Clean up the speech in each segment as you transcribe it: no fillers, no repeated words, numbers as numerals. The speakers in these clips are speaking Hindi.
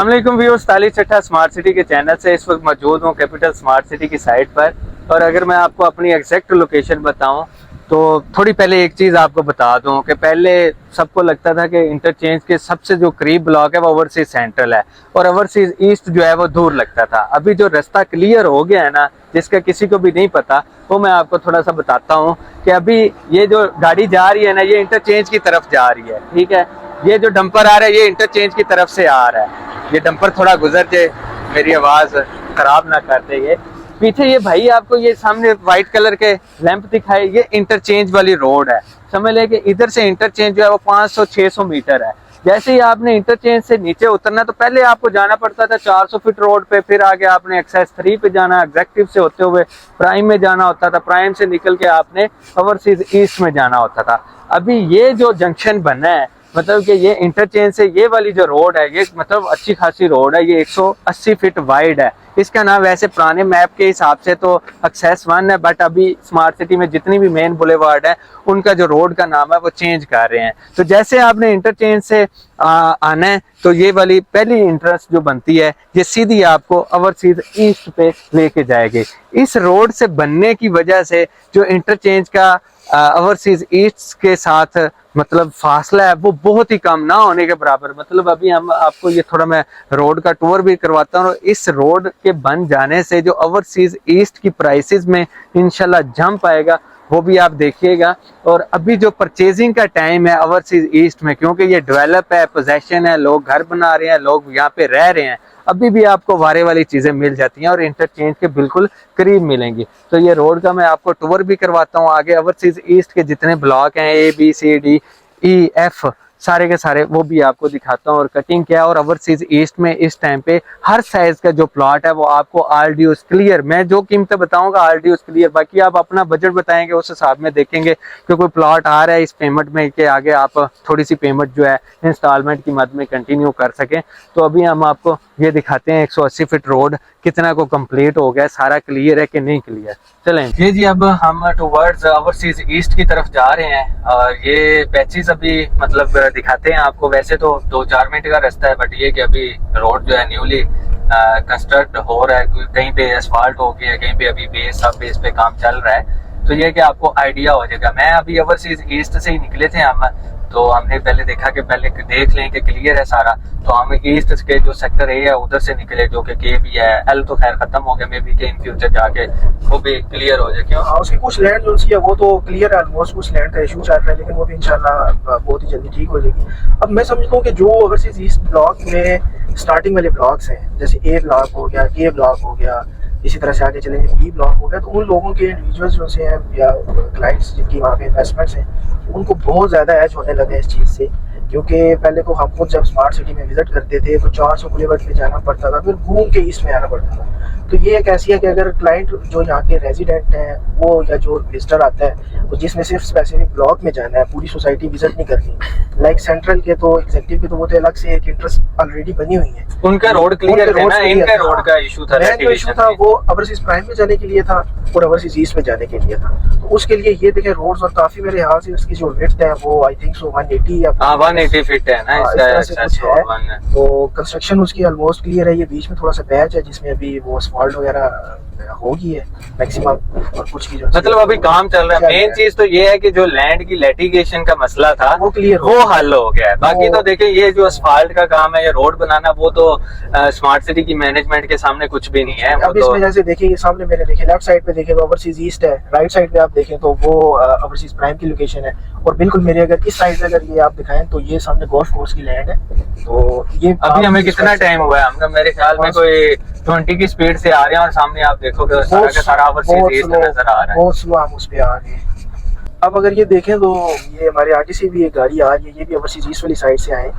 अस्सलामुअलैकुम व्यूअर्स, ताली चट्टा स्मार्ट सिटी के चैनल से इस वक्त मौजूद हूँ कैपिटल स्मार्ट सिटी की साइट पर। और अगर मैं आपको अपनी एग्जैक्ट लोकेशन बताऊं तो थोड़ी पहले एक चीज़ आपको बता दूं कि पहले सबको लगता था कि इंटरचेंज के सबसे जो करीब ब्लॉक है वो ओवरसीज सेंट्रल है और ओवरसीज ईस्ट जो है वो दूर लगता था। अभी जो रास्ता क्लियर हो गया है ना, जिसका किसी को भी नहीं पता, वो मैं आपको थोड़ा सा बताता हूँ कि अभी ये जो गाड़ी जा रही है ना, ये इंटरचेंज की तरफ जा रही है। ठीक है, ये जो डंपर आ रहा है ये इंटरचेंज की तरफ से आ रहा है। ये डंपर थोड़ा गुजर जाए, मेरी आवाज़ खराब ना कर दे। ये पीछे ये भाई आपको ये सामने व्हाइट कलर के लैंप दिखाए, ये इंटरचेंज वाली रोड है। समझ लें कि इधर से इंटरचेंज जो है वो 500-600 मीटर है। जैसे ही आपने इंटरचेंज से नीचे उतरना तो पहले आपको जाना पड़ता था 400 फीट रोड पे, फिर आगे आपने एक्सेस 3 पे जाना, एग्जेक्टिव से होते हुए प्राइम में जाना होता था, प्राइम से निकल के आपने ओवरसीज ईस्ट में जाना होता था। अभी ये जो जंक्शन बना है, मतलब कि ये इंटरचेंज से ये वाली जो रोड है, ये मतलब अच्छी खासी रोड है, ये 180 फीट वाइड है। इसका नाम वैसे पुराने मैप के हिसाब से तो एक्सेस 1 है, बट अभी स्मार्ट सिटी में जितनी भी मेन बुलेवार्ड है उनका जो रोड का नाम है वो चेंज कर रहे हैं। तो जैसे आपने इंटरचेंज से आना है तो ये वाली पहली इंट्रेंस जो बनती है ये सीधी आपको ओवरसीज ईस्ट पे लेके जाएगी। इस रोड से बनने की वजह से जो इंटरचेंज का ओवरसीज ईस्ट के साथ मतलब फासला है वो बहुत ही कम, ना होने के बराबर। मतलब अभी हम आपको ये थोड़ा मैं रोड का टूर भी करवाता हूँ। इस रोड के बन जाने से जो ओवरसीज ईस्ट की प्राइसेस में इंशाल्लाह जंप आएगा, वो भी आप देखिएगा। और अभी जो परचेजिंग का टाइम है ओवरसीज ईस्ट में, क्योंकि ये डेवलप है, पोजेशन है, लोग घर बना रहे हैं, लोग यहाँ पे रह रहे हैं, अभी भी आपको वारे वाली चीजें मिल जाती हैं और इंटरचेंज के बिल्कुल करीब मिलेंगी। तो ये रोड का मैं आपको टूर भी करवाता हूँ। आगे ओवरसीज ईस्ट के जितने ब्लॉक हैं ABCDEF सारे के सारे वो भी आपको दिखाता हूँ और कटिंग क्या है। और ओवरसीज ईस्ट में इस टाइम पे हर साइज का जो प्लॉट है वो आपको ऑल ड्यूज क्लियर, मैं जो कीमतें बताऊंगा ऑल ड्यूज क्लियर, बाकी आप अपना बजट बताएंगे उस हिसाब में देखेंगे कि कोई प्लॉट आ रहा है इस पेमेंट में के आगे आप थोड़ी सी पेमेंट जो है इंस्टॉलमेंट की मद में कंटिन्यू कर सकें। तो अभी हम आपको ये दिखाते हैं 180 फीट रोड कितना को कंप्लीट हो गया, सारा क्लियर है कि नहीं क्लियर। चलें ये जी, अब हम टुवर्ड्स ओवरसीज ईस्ट की तरफ जा रहे हैं और ये पैचेस अभी मतलब दिखाते हैं आपको। वैसे तो 2-4 मिनट का रास्ता है, बट ये कि अभी रोड जो है न्यूली कंस्ट्रक्ट हो रहा है, कहीं पे एसफाल्ट हो गया है, कहीं पे अभी बेस सब बेस पे काम चल रहा है। तो ये कि आपको आइडिया हो जाएगा। मैं अभी ओवरसीज ईस्ट से ही निकले थे हम, तो हमने पहले देखा कि पहले देख लें कि क्लियर है सारा, तो हम ईस्ट के जो सेक्टर ए है उधर से निकले, जो कि के भी है। एल तो खैर खत्म हो गया, मे बी के इन फ्यूचर जाके वो भी क्लियर हो जाए। क्यों उसकी कुछ लैंड जो है वो तो क्लियर है ऑलमोस्ट, कुछ लैंड का इशू चल रहा है, लेकिन वो भी इंशाल्लाह बहुत ही जल्दी ठीक हो जाएगी। अब मैं समझता हूँ कि जो ओवरसीज ईस्ट ब्लॉक में स्टार्टिंग वाले ब्लॉक्स हैं, जैसे ए ब्लॉक हो गया, के ब्लॉक हो गया, इसी तरह से आगे चलेंगे बी ब्लॉक हो गया, तो उन लोगों के इंडिविजुअल्स जो से हैं या क्लाइंट्स जिनकी वहाँ पे इन्वेस्टमेंट्स हैं, उनको बहुत ज़्यादा एज होने लगे इस चीज़ से। क्योंकि पहले तो हम खुद जब स्मार्ट सिटी में विजिट करते थे तो 400 किलोमीटर पे जाना पड़ता था, फिर घूम के ईस्ट में आना पड़ता था। तो ये एक ऐसी है कि अगर क्लाइंट जो यहाँ के रेजिडेंट हैं वो या जो विजिटर आता है तो जिसने सिर्फ स्पेसिफिक ब्लॉक में जाना है, पूरी सोसाइटी विजिट नहीं करनी, लाइक सेंट्रल के तो एग्जीक्यूटिव के तो वो तो अलग से एक इंटरेस्ट ऑलरेडी बनी हुई है, उनका रोड क्लियर है ना, इनका रोड का इशू था। जो इशू था वो ओवरसीज प्राइम में जाने के लिए था और ओवरसीज ईस्ट में जाने के लिए था। तो उसके लिए ये देखें रोड्स और काफी मेरे ख्याल से उसकी जो विड्थ है वो आई थिंक सो 180 या 180 फीट है ना, इसका तो कंस्ट्रक्शन उसकी ऑलमोस्ट क्लियर है। ये बीच में थोड़ा सा पैच है जिसमें अभी वो असफाल्ट वगैरह होगी है मैक्सिमम, और कुछ की जो मतलब अभी काम चल रहा है। मेन चीज तो ये है कि जो लैंड की लिटिगेशन का मसला था वो क्लियर वो हल हो गया है। बाकी तो देखिए ये जो असफाल्ट का काम है, ये रोड बनाना, वो तो स्मार्ट सिटी की मैनेजमेंट के सामने कुछ भी नहीं है। अब इसमें जैसे देखिए ये सामने मेरे देखिए लेफ्ट साइड पे देखें तो ओवरसीज ईस्ट है, राइट साइड पे आप देखें तो वो ओवरसीज प्राइम की लोकेशन है, और बिल्कुल मेरे अगर इस साइड पे अगर ये आप दिखाएं तो ये सामने गोल्फ कोर्स की लैंड है। तो ये अभी हमें कितना टाइम हुआ है, हमने मेरे ख्याल में कोई 20 की स्पीड से आ रहे हैं और सामने आप देखोगे सारा का सारा ओवरसीज ईस्ट नजर आ रहा है। बहुत स्लो हम उस पे आ रहे हैं। अब अगर ये देखें तो ये हमारे आगे से भी एक गाड़ी आ रही है, ये भी ओवरसीज ईस्ट वाली साइड से आए,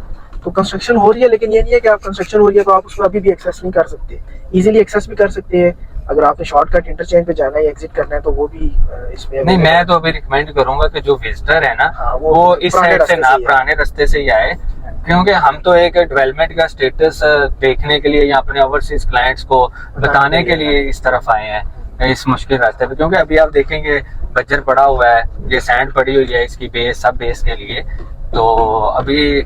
तो कंस्ट्रक्शन हो रही है। लेकिन ये नहीं है कि आप कंस्ट्रक्शन हो रही है तो आप उसको अभी भी एक्सेस नहीं कर सकते, इजीली एक्सेस भी कर सकते हैं। अगर आपने शॉर्टकट इंटरचेंज पे जाना है या एग्जिट करना है तो वो भी इसमें नहीं। मैं तो अभी रिकमेंड करूंगा कि जो विजिटर है ना वो इस साइड से ना, पुराने रास्ते से ही आए, क्योंकि हम तो एक डेवलपमेंट का स्टेटस देखने के लिए या अपने ओवरसीज क्लाइंट्स को बताने के लिए इस तरफ आए हैं इस मुश्किल रास्ते पे। क्योंकि अभी आप देखेंगे बज्जर पड़ा हुआ है, ये सैंड पड़ी हुई है इसकी बेस सब बेस के लिए, तो अभी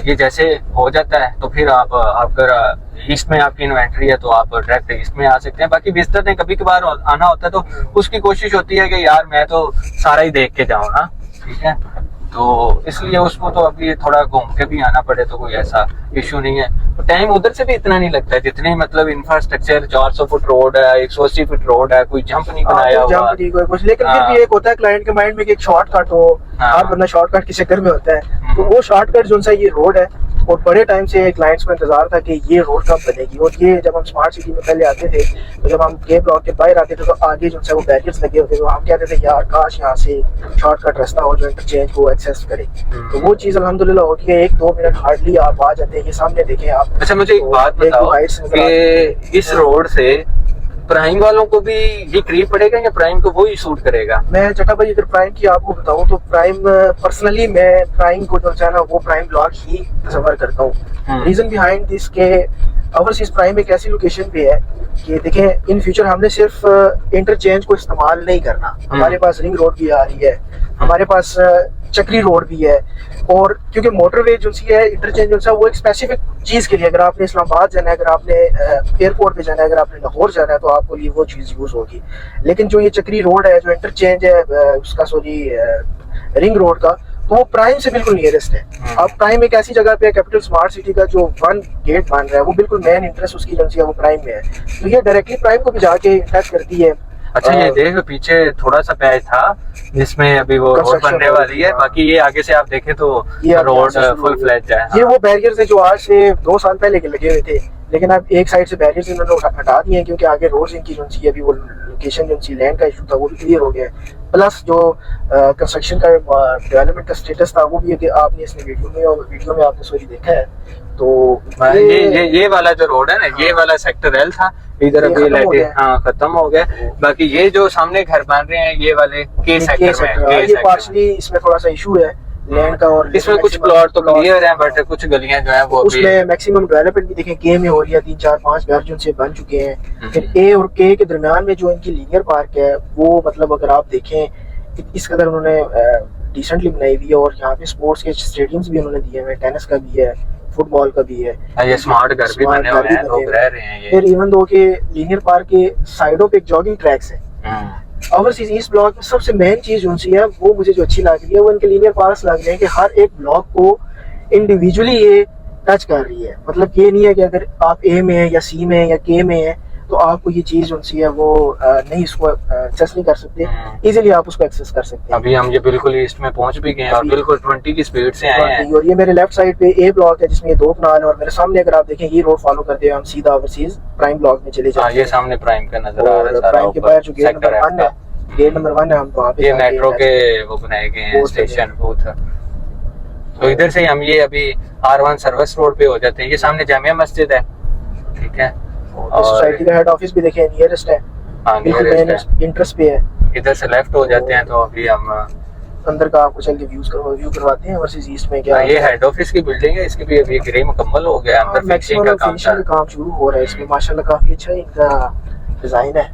ये जैसे हो जाता है तो फिर आप अगर ईस्ट में आपकी इन्वेंट्री है तो आप डायरेक्ट ईस्ट में आ सकते हैं। बाकी विजिटर ने कभी कभार आना होता है तो उसकी कोशिश होती है कि यार मैं तो सारा ही देख के जाऊँ ना, ठीक है, तो इसलिए उसको तो अभी थोड़ा घूम के भी आना पड़े तो कोई ऐसा इशू नहीं है। तो टाइम उधर से भी इतना नहीं लगता है जितने मतलब इंफ्रास्ट्रक्चर 400 फुट रोड है, 180 फुट रोड है, कोई जंप नहीं बनाया हुआ जंप नहीं कोई कुछ, लेकिन फिर भी एक होता है क्लाइंट के माइंड में कि एक शॉर्टकट हो, हर बंदा शॉर्टकट के चक्कर में होता है। तो वो शॉर्टकट जो सा ये रोड है, और बड़े टाइम से क्लाइंट्स को इंतजार था कि ये रोड कब बनेगी। और ये जब हम स्मार्ट सिटी में पहले आते थे तो जब हम के ब्लॉक के बाहर आते थे तो आगे जो है वो बैरियर्स लगे होते थे, तो हम कहते थे यार काश यहाँ से शॉर्टकट रास्ता हो जो इंटरचेंज को एक्सेस करे। तो वो चीज़ अल्हम्दुलिल्लाह हो गई है, 1-2 मिनट हार्डली आप आ जाते हैं, ये सामने देखें आप। अच्छा मुझे एक बात बताओ कि इस रोड से प्राइम वालों को भी ये करीब पड़ेगा या प्राइम को वो ही सूट करेगा? मैं चटा भाई अगर प्राइम की आपको बताऊं तो प्राइम पर्सनली मैं प्राइम को जो है ना वो प्राइम ब्लॉक ही तस्वर करता हूँ। रीजन बिहाइंड दिस के ओवरसीज प्राइम एक ऐसी लोकेशन पे है कि देखें इन फ्यूचर हमने सिर्फ इंटरचेंज को इस्तेमाल नहीं करना, हमारे पास रिंग रोड भी आ रही है, हमारे पास चक्री रोड भी है। और क्योंकि मोटरवे जो सी है इंटरचेंज जो है वो एक स्पेसिफिक चीज़ के लिए, अगर आपने इस्लामाबाद जाना है, अगर आपने एयरपोर्ट पे जाना है, अगर आपने लाहौर जाना है तो आपको लिए वो चीज़ यूज़ होगी। लेकिन जो ये चक्री रोड है, जो इंटरचेंज है उसका सॉरी रिंग रोड का, तो वो प्राइम से बिल्कुल नियरेस्ट है। अब प्राइम एक ऐसी जगह पे है, कैपिटल स्मार्ट सिटी का जो 1 गेट बन रहा है वो बिल्कुल मेन इंटरेस्ट उसकी जो है वो प्राइम में है, तो ये डायरेक्टली प्राइम को भी जाके इंटरेस्ट करती है। अच्छा ये देख पीछे थोड़ा सा पैच था जिसमें अभी वो रोड बनने वाली है, बाकी ये आगे से आप देखें तो रोड फुल फ्लैज है। ये वो बैरियर्स है जो आज से 2 साल पहले के लगे हुए थे, लेकिन अब एक साइड से बैरियर्स इन्होंने हटा दिए हैं क्योंकि आगे रोड इनकी जो है अभी वो लोकेशन जो सी लैंड का इशू था वो भी क्लियर हो गया है। प्लस जो कंस्ट्रक्शन का डेवलपमेंट का स्टेटस था वो भी आपने इसमें वीडियो में आपने सॉरी देखा है। तो ये वाला जो रोड है ना, ये वाला सेक्टर एल था, इधर अभी लाइटें खत्म हो गया। बाकी ये जो सामने घर बन रहे हैं ये वाले के सेक्टर में ये पार्शली इसमें थोड़ा सा इशू है लैंड का, और इसमें कुछ प्लॉट तो क्लियर है बट कुछ गलियां जो है वो उसमें मैक्सिमम डेवलपमेंट भी देखें के में हो रही है, 3-4-5 घर जो से बन चुके हैं। फिर ए और के के दरमियान में जो इनकी लीनियर पार्क है वो मतलब अगर आप देखें इस कदर उन्होंने डिसेंटली बनाई हुई है, और यहाँ पे स्पोर्ट्स के स्टेडियम्स भी उन्होंने दिए हुए, टेनिस का भी है, फुटबॉल का भी है, ये स्मार्ट घर भी बने हुए हैं, लोग रह रहे हैं ये। फिर इवन दो के लीनियर पार्क के साइडों पे जॉगिंग ट्रैक्स है। ओवरसीज ईस्ट ब्लॉक में सबसे मेन चीज जो है वो मुझे जो अच्छी लग रही है वो इनके लीनियर पार्क्स लग रहे हैं कि हर एक ब्लॉक को इंडिविजुअली ये टच कर रही है। मतलब ये नहीं है कि अगर आप ए में है या सी में है या के में है तो आपको ये चीज जो है वो नहीं इसको एक्सेस नहीं कर सकते, इजीली आप उसको एक्सेस कर सकते हैं। अभी हम ये बिल्कुल ईस्ट में पहुंच भी गए हैं और बिल्कुल 20 की स्पीड से आए हैं। और ये मेरे लेफ्ट साइड पे ए ब्लॉक है जिसमें ये 2 कनाल है, और मेरे सामने अगर आप देखें ये रोड फॉलो करते हुए हम सीधा ओवरसीज प्राइम ब्लॉक में चले जाते हैं। ये सामने प्राइम का नजर आ रहा है, प्राइम के बाहर जो गेट नंबर 1 है, गेट नंबर 1 है, हम वहां पे ये मेट्रो के वो बनाए गए हैं स्टेशन बूथ। तो इधर से हम ये अभी R1 सर्विस रोड पे हो जाते हैं। ये सामने जामिया मस्जिद है, ठीक है, और सोसाइटी का हेड ऑफिस भी देखें नियरेस्ट है, बिल्कुल इंटरेस्ट पे है। इधर से लेफ्ट हो जाते हैं तो अभी हम अंदर का आपको चल के व्यू करवाते हैं। ओवरसीज ईस्ट में क्या ये हेड ऑफिस की बिल्डिंग है, इसकी भी अभी ग्रे मुकम्मल हो गया, अंदर फिनिशिंग का काम शुरू हो रहा है इसमें, माशाल्लाह काफी अच्छा इनका डिजाइन है।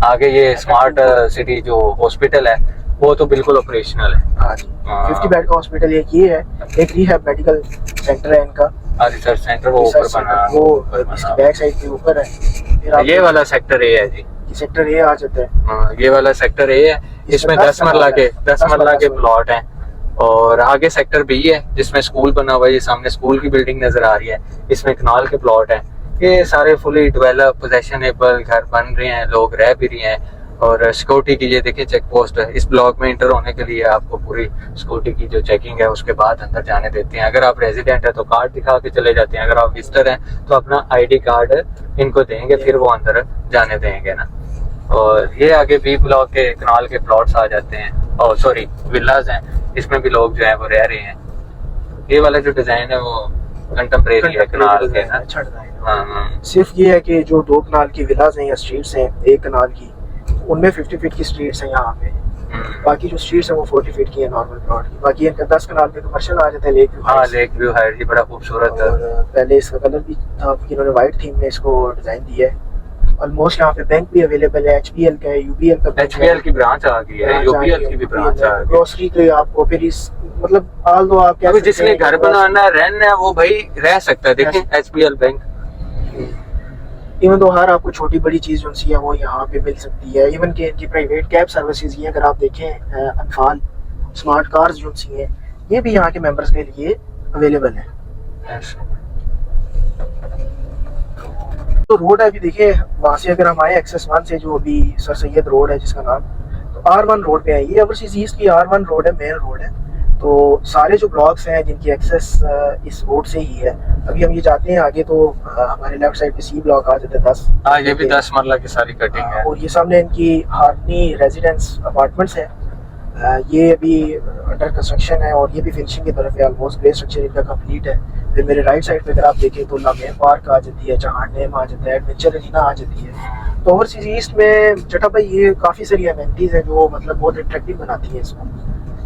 आगे ये स्मार्ट सिटी जो हॉस्पिटल है वो तो बिल्कुल ऑपरेशनल है। हाँ जी, 50 बेड का हॉस्पिटल एक ये है, एक रिहैब मेडिकल सेंटर है इनका, रिसर्च सेंटर वो ऊपर बना, वो इसकी बैक साइड पे ऊपर है। फिर ये वाला सेक्टर ए है जी, सेक्टर ए आ जाता है। ये वाला सेक्टर ए है, इसमें 10 मरला के प्लॉट हैं, और आगे सेक्टर बी है जिसमें स्कूल बना हुआ है। ये सामने स्कूल की बिल्डिंग नजर आ रही है, इसमें कनाल के प्लॉट हैं। ये सारे फुली डेवलप पोजेशनेबल घर बन रहे हैं, लोग रह भी रहे हैं। और सिक्योरिटी की ये देखिए चेक पोस्ट है, इस ब्लॉक में इंटर होने के लिए आपको पूरी सिक्योरिटी की जो चेकिंग है उसके बाद अंदर जाने देते हैं। अगर आप रेजिडेंट है तो कार्ड दिखा के चले जाते हैं, अगर आप विजिटर हैं तो अपना ID कार्ड इनको देंगे, फिर वो अंदर जाने देंगे ना। और ये आगे बी ब्लॉक के कनाल के प्लॉट्स आ जाते हैं, और सॉरी विलाज हैं, इसमें भी लोग जो है वो रह रहे हैं। ये वाला जो डिजाइन है वो कंटेम्परेरी है कनाल के ना। अच्छा डिजाइन सिर्फ ये है कि जो 2 कनाल की विलाज हैं या स्ट्रीट्स हैं, 1 कनाल की उनमें 50 फीट की स्ट्रीट्स हैं यहाँ पे, बाकी जो स्ट्रीट्स हैं वो 40 फीट की है नॉर्मल प्लॉट की। बाकी इनका 10 कनाल पे कमर्शियल आ जाता है, लेक व्यू। हाँ लेक व्यू है जी, बड़ा खूबसूरत है। पहले इसका कलर भी था कि इन्होंने वाइट थीम में इसको डिजाइन दिया है, ऑलमोस्ट यहाँ पे बैंक भी अवेलेबल है, HBL का है, UBL का बैंक है। HBL की ब्रांच आ गई है, UBL की भी ब्रांच आ गई। ग्रोसरी के आपको फिर इस मतलब आल दो आप अभी जिसने घर बनाना रहना है वो भाई रह सकता है। देखें HBL बैंक, इवन तो हर आपको छोटी बड़ी चीज जो सी है वो यहाँ पे मिल सकती है। इवन के इनकी प्राइवेट कैब सर्विसेज ये अगर आप देखें अनफाल स्मार्ट कार्स जो सी हैं ये भी यहाँ के मेंबर्स के लिए अवेलेबल है। तो रोड है अभी देखिए वहाँ से अगर हम आए एक्सेस 1 से जो अभी सर सैयद रोड है जिसका नाम, तो R1 रोड पे है ये। ओवरसीज ईस्ट की R1 रोड है, मेन रोड है। तो सारे जो ब्लॉक्स हैं जिनकी एक्सेस इस रोड से ही है। अभी हम ये जाते हैं आगे तो हमारे लेफ्ट साइड पे C ब्लॉक आ जाता है 10। हाँ ये भी 10 मरला की सारी कटिंग है। और ये सामने इनकी हार्नी रेजिडेंस अपार्टमेंट्स है, ये अभी अंडर कंस्ट्रक्शन है और ये भी फिनिशिंग की तरफ है। ऑलमोस्ट ग्रे स्ट्रक्चर इनका कंप्लीट है। फिर मेरे राइट साइड पे अगर आप देखें तो लामेर पार्क आ जाती है, चहान डैम आ जाता है, एडवेंचर अरीना आ जाती है। तो ओवरसीज ईस्ट में जटा भाई ये काफ़ी सारी एमेनिटीज़ हैं जो मतलब बहुत अट्रैक्टिव बनाती है इसको।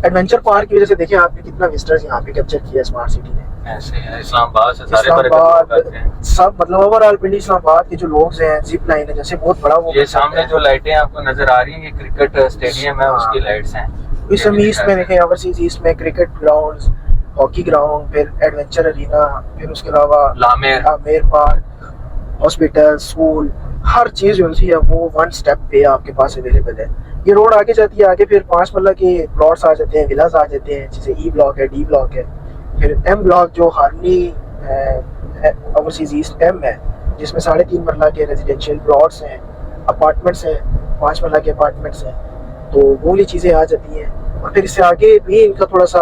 एडवेंचर पार्क की वजह से देखिए आपने कितना विजिटर्स यहाँ पे कैप्चर किया स्मार्ट सिटी ने। ऐसे है, इस्लामाबाद से सारे इस्लामाबाद सब मतलब ओवरऑल पिंडी इस्लामाबाद के जो लोग हैं, जिप लाइन है जैसे बहुत बड़ा वो। ये सामने जो लाइटें आपको नजर आ रही हैं ये क्रिकेट स्टेडियम है, उसकी लाइट्स हैं। इस ईस्ट में देखें ओवरसीज ईस्ट में क्रिकेट ग्राउंड्स, हॉकी ग्राउंड, फिर एडवेंचर अरीना, फिर उसके अलावा लामेर पार्क, हॉस्पिटल, स्कूल, हर चीज़ जो है वो वन स्टेप पे आपके पास अवेलेबल है। ये रोड आगे जाती है, आगे फिर 5 मरला के प्लॉट्स आ जाते हैं, विलास आ जाते हैं, जैसे E ब्लॉक है, D ब्लॉक है, फिर M ब्लॉक जो हार्नी ओवरसीज ईस्ट M है जिसमें 3.5 मरला के रेजिडेंशियल प्लॉट्स हैं, अपार्टमेंट्स हैं, 5 मरला के अपार्टमेंट्स हैं। तो वो वाली चीज़ें आ जाती हैं। और फिर इससे आगे भी इनका थोड़ा सा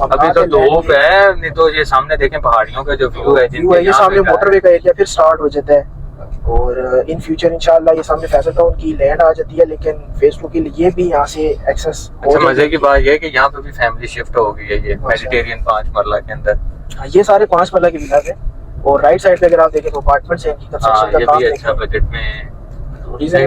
अभी तो धूप है, नहीं तो ये सामने देखें पहाड़ियों का जो व्यू है, ये सामने मोटरवे का एरिया फिर स्टार्ट हो जाता है। और इन फ्यूचर इंशाल्लाह ये सामने फैसल टाउन की लैंड आ जाती है, लेकिन फेज 2 के लिए भी यहाँ से एक्सेस हो। मजे की बात ये है कि यहाँ पे भी फैमिली शिफ्ट हो गई है, ये मेडिटेरियन 5 मरला के अंदर। ये सारे 5 मरला के विलास है। और राइट साइड पे अगर आप देखें तो अपार्टमेंट्स हैं, इनकी कंस्ट्रक्शन का काम अच्छा बजट में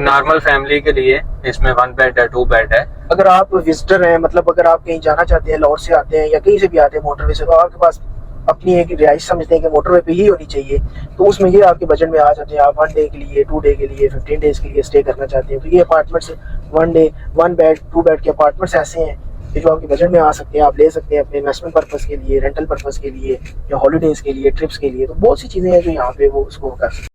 नॉर्मल फैमिली के लिए। इसमें 1 बेड है, 2 बेड है। अगर आप विजिटर हैं, मतलब अगर आप कहीं जाना चाहते हैं, लाहौर से आते हैं या कहीं से भी आते हैं मोटरवे से, तो आपके पास अपनी एक रिहाइश समझते हैं कि मोटरवे पे ही होनी चाहिए, तो उसमें ये आपके बजट में आ जाते हैं। आप 1 डे के लिए, 2 डे के लिए, 15 डेज के लिए स्टे करना चाहते हैं, तो ये अपार्टमेंट्स 1 डे 1 बेड 2 बेड के अपार्टमेंट्स ऐसे हैं कि जो आपके बजट में आ सकते हैं। आप ले सकते हैं अपने इन्वेस्टमेंट पर्पज़ के लिए, रेंटल पर्पज़ के लिए, या हॉलीडेज के लिए, ट्रिप्स के लिए। तो बहुत सी चीज़ें हैं जो यहाँ पे वो उसको कर सकते हैं।